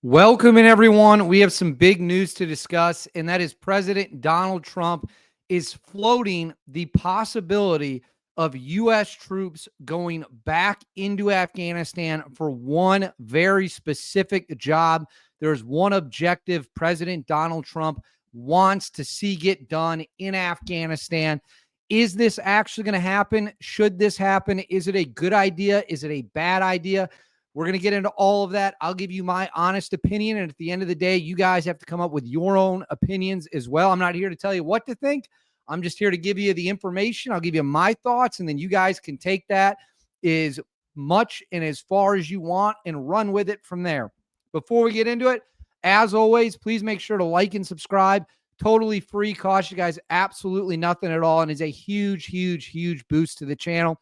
Welcome in, everyone. We have some big news to discuss, and that is President Donald Trump is floating the possibility of U.S. troops going back into Afghanistan for one very specific job. There's one objective President Donald Trump wants to see get done in Afghanistan. Is this actually going to happen? Should this happen? Is it a good idea? Is it a bad idea? We're going to get into all of that. I'll give you my honest opinion. And at the end of the day, you guys have to come up with your own opinions as well. I'm not here to tell you what to think. I'm just here to give you the information. I'll give you my thoughts, and then you guys can take that as much and as far as you want and run with it from there. Before we get into it, as always, please make sure to like and subscribe. Totally free. Cost you guys absolutely nothing at all, and is a huge, huge, huge boost to the channel.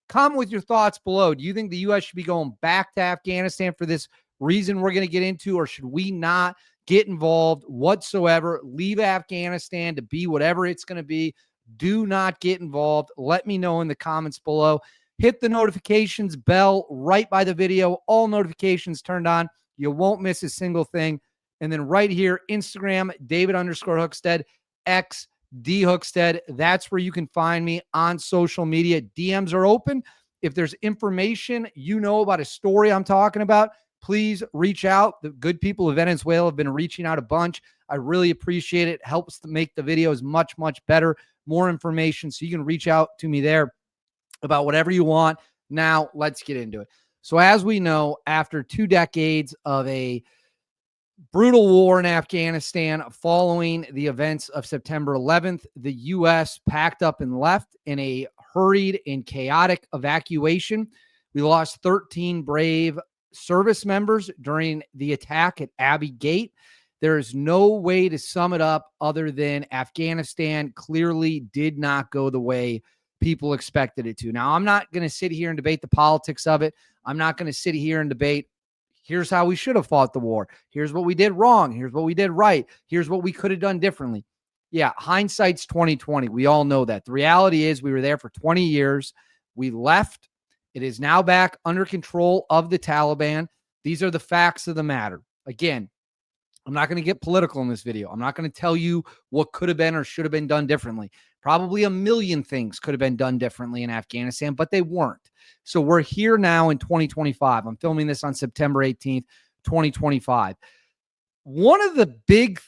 Comment with your thoughts below. Do you think the U.S. should be going back to Afghanistan for this reason we're going to get into, or should we not get involved whatsoever? Leave Afghanistan to be whatever it's going to be. Do not get involved. Let me know in the comments below. Hit the notifications bell right by the video. All notifications turned on. You won't miss a single thing. And then right here, Instagram, David_Hookstead, X, D Hookstead. That's where you can find me on social media. DMs are open. If there's information you know about a story I'm talking about, please reach out. The good people of Venezuela have been reaching out a bunch. I really appreciate it. Helps to make the videos much, much better. More information, so you can reach out to me there about whatever you want. Now, let's get into it. So as we know, after 2 decades of a brutal war in Afghanistan following the events of September 11th, the U.S. packed up and left in a hurried and chaotic evacuation. We lost 13 brave service members during the attack at Abbey Gate. There is no way to sum it up other than Afghanistan clearly did not go the way people expected it to. Now, I'm not going to sit here and debate the politics of it. I'm not going to sit here and debate here's how we should have fought the war. Here's what we did wrong. Here's what we did right. Here's what we could have done differently. Yeah, hindsight's 2020. We all know that. The reality is we were there for 20 years. We left. It is now back under control of the Taliban. These are the facts of the matter. Again, I'm not going to get political in this video. I'm not going to tell you what could have been or should have been done differently. Probably a million things could have been done differently in Afghanistan, but they weren't. So we're here now in 2025. I'm filming this on September 18th, 2025. One of the big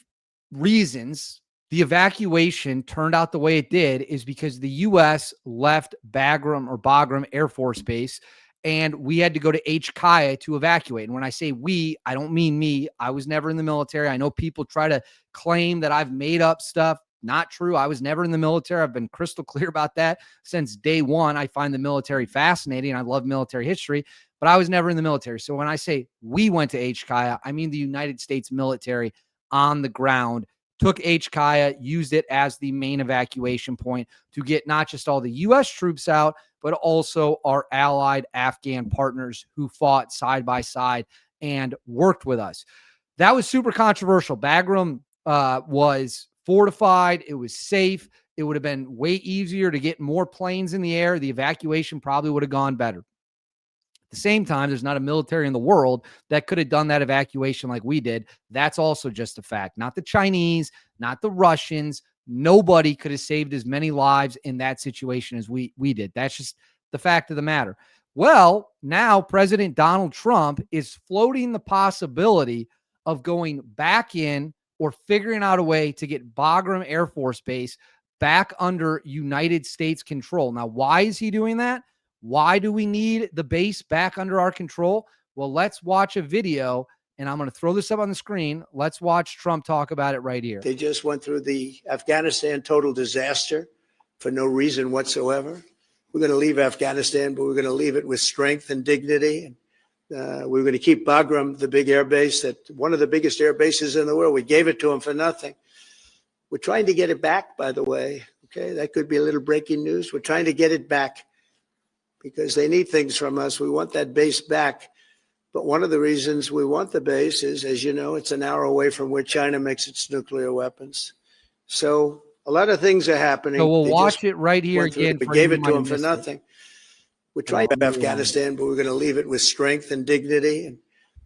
reasons the evacuation turned out the way it did is because the U.S. left Bagram Air Force Base, and we had to go to HKIA to evacuate. And when I say we, I don't mean me. I was never in the military. I know people try to claim that I've made up stuff. Not true. I was never in the military. I've been crystal clear about that since day one. I find the military fascinating. I love military history, but I was never in the military. So when I say we went to HKIA, I mean the United States military on the ground took HKIA, used it as the main evacuation point to get not just all the U.S. troops out, but also our allied Afghan partners who fought side by side and worked with us. That was super controversial. Bagram was fortified. It was safe. It would have been way easier to get more planes in the air. The evacuation probably would have gone better. At the same time, there's not a military in the world that could have done that evacuation like we did. That's also just a fact. Not the Chinese, not the Russians. Nobody could have saved as many lives in that situation as we did. That's just the fact of the matter. Well, now President Donald Trump is floating the possibility of going back in or figuring out a way to get Bagram Air Force Base back under United States control. Now, why is he doing that? Why do we need the base back under our control? Well, let's watch a video, and I'm going to throw this up on the screen. Let's watch Trump talk about it right here. They just went through the Afghanistan total disaster for no reason whatsoever. We're going to leave Afghanistan, but we're going to leave it with strength and dignity. We're going to keep Bagram, the big air base, that one of the biggest air bases in the world. We gave it to them for nothing. We're trying to get it back, by the way. Okay, that could be a little breaking news. We're trying to get it back because they need things from us. We want that base back. But one of the reasons we want the base is, as you know, it's an hour away from where China makes its nuclear weapons. So a lot of things are happening. So we'll watch it right here again. We gave it to them for nothing. We're trying to Afghanistan, but we're going to leave it with strength and dignity.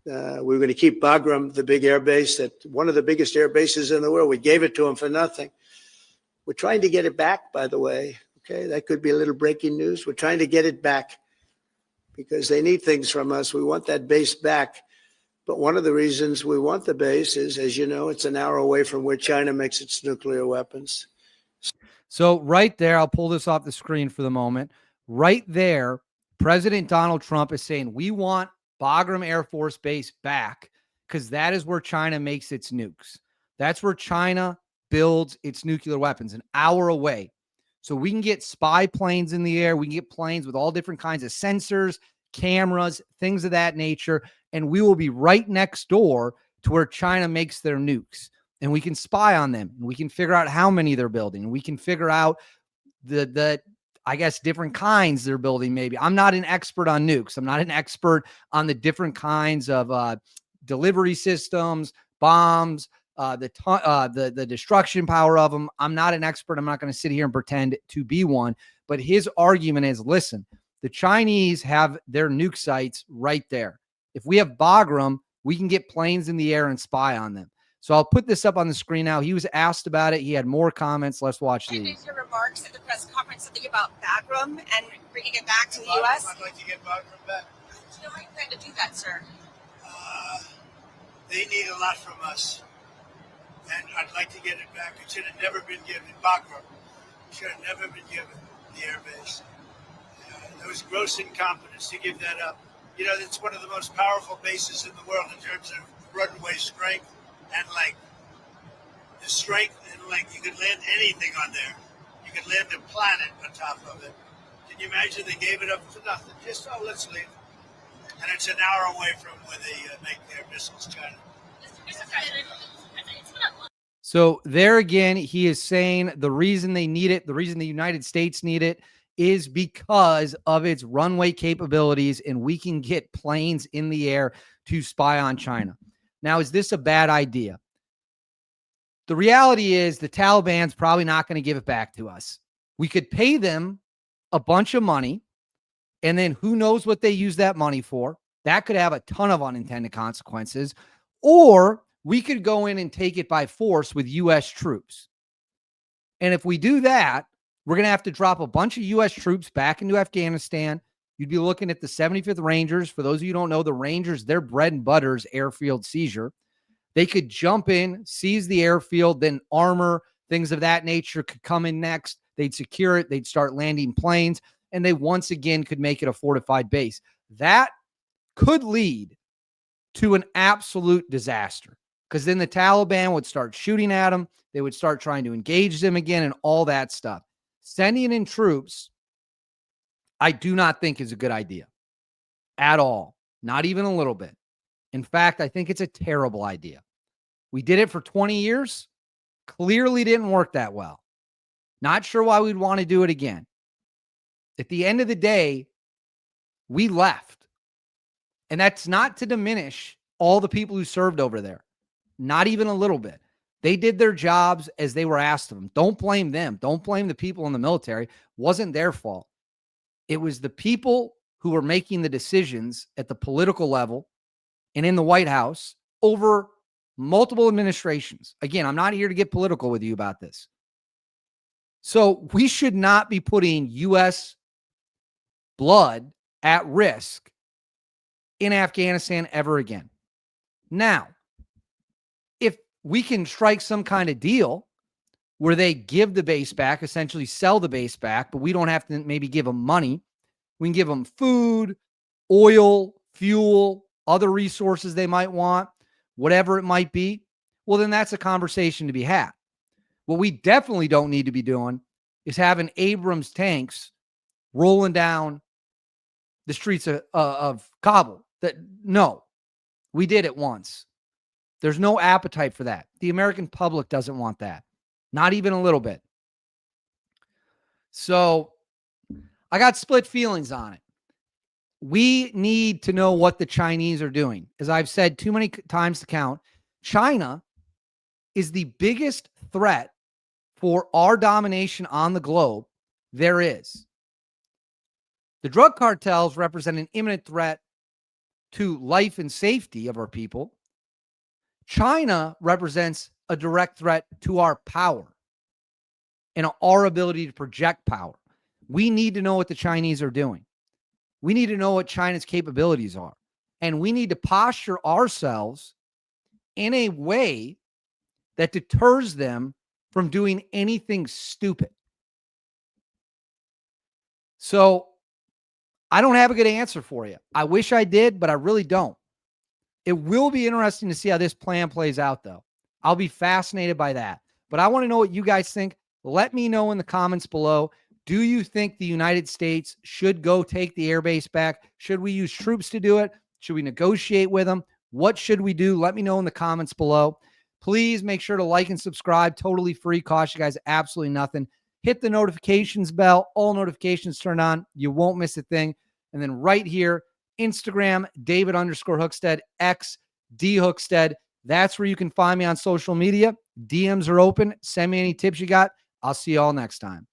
We were going to keep Bagram, the big air base, that one of the biggest air bases in the world. We gave it to them for nothing. We're trying to get it back, by the way. Okay, that could be a little breaking news. We're trying to get it back because they need things from us. We want that base back. But one of the reasons we want the base is, as you know, it's an hour away from where China makes its nuclear weapons. So right there, I'll pull this off the screen for the moment. Right there, President Donald Trump is saying, we want Bagram Air Force Base back because that is where China makes its nukes. That's where China builds its nuclear weapons, an hour away. So we can get spy planes in the air. We can get planes with all different kinds of sensors, cameras, things of that nature. And we will be right next door to where China makes their nukes. And we can spy on them. And we can figure out how many they're building. And we can figure out the I guess, different kinds they're building. Maybe I'm not an expert on nukes. I'm not an expert on the different kinds of delivery systems, bombs, the destruction power of them. I'm not an expert. I'm not going to sit here and pretend to be one. But his argument is, listen, the Chinese have their nuke sites right there. If we have Bagram, we can get planes in the air and spy on them. So I'll put this up on the screen now. He was asked about it. He had more comments. Let's watch these. And your remarks at the press conference, something about Bagram and bringing it back to the U.S.? I'd like to get Bagram back. Do you know how you plan to do that, sir? They need a lot from us. And I'd like to get it back. It should have never been given. Bagram should have never been given the airbase. There was gross incompetence to give that up. You know, it's one of the most powerful bases in the world in terms of runway strength and length. The strength and length, you could land anything on there. You could land a planet on top of it. Can you imagine they gave it up for nothing? Just, oh, let's leave. And it's an hour away from where they make their missiles, China. So there again, he is saying the reason they need it, the reason the United States need it, is because of its runway capabilities, and we can get planes in the air to spy on China. Now, is this a bad idea? The reality is the Taliban's probably not going to give it back to us. We could pay them a bunch of money, and then who knows what they use that money for. That could have a ton of unintended consequences. Or we could go in and take it by force with U.S. troops. And if we do that, we're going to have to drop a bunch of U.S. troops back into Afghanistan. You'd be looking at the 75th Rangers. For those of you who don't know, the Rangers, their bread and butter is airfield seizure. They could jump in, seize the airfield, then armor, things of that nature could come in next. They'd secure it. They'd start landing planes, and they once again could make it a fortified base. That could lead to an absolute disaster, because then the Taliban would start shooting at them. They would start trying to engage them again and all that stuff. Sending in troops, I do not think is a good idea at all. Not even a little bit. In fact, I think it's a terrible idea. We did it for 20 years. Clearly didn't work that well. Not sure why we'd want to do it again. At the end of the day, we left. And that's not to diminish all the people who served over there. Not even a little bit. They did their jobs as they were asked of them. Don't blame them. Don't blame the people in the military. It wasn't their fault. It was the people who were making the decisions at the political level and in the White House over multiple administrations. Again, I'm not here to get political with you about this. So we should not be putting U.S. blood at risk in Afghanistan ever again. Now, if we can strike some kind of deal where they give the base back, essentially sell the base back, but we don't have to maybe give them money. We can give them food, oil, fuel, other resources they might want, whatever it might be. Well, then that's a conversation to be had. What we definitely don't need to be doing is having Abrams tanks rolling down the streets of Kabul. No, we did it once. There's no appetite for that. The American public doesn't want that. Not even a little bit. So I got split feelings on it. We need to know what the Chinese are doing. As I've said too many times to count, China is the biggest threat for our domination on the globe there is. The drug cartels represent an imminent threat to life and safety of our people. China represents a direct threat to our power and our ability to project power. We need to know what the Chinese are doing. We need to know what China's capabilities are. And we need to posture ourselves in a way that deters them from doing anything stupid. So I don't have a good answer for you. I wish I did, but I really don't. It will be interesting to see how this plan plays out, though. I'll be fascinated by that. But I want to know what you guys think. Let me know in the comments below. Do you think the United States should go take the airbase back? Should we use troops to do it? Should we negotiate with them? What should we do? Let me know in the comments below. Please make sure to like and subscribe. Totally free. Cost you guys absolutely nothing. Hit the notifications bell. All notifications turned on. You won't miss a thing. And then right here, Instagram, David_Hookstead, X, D Hookstead. That's where you can find me on social media. DMs are open. Send me any tips you got. I'll see you all next time.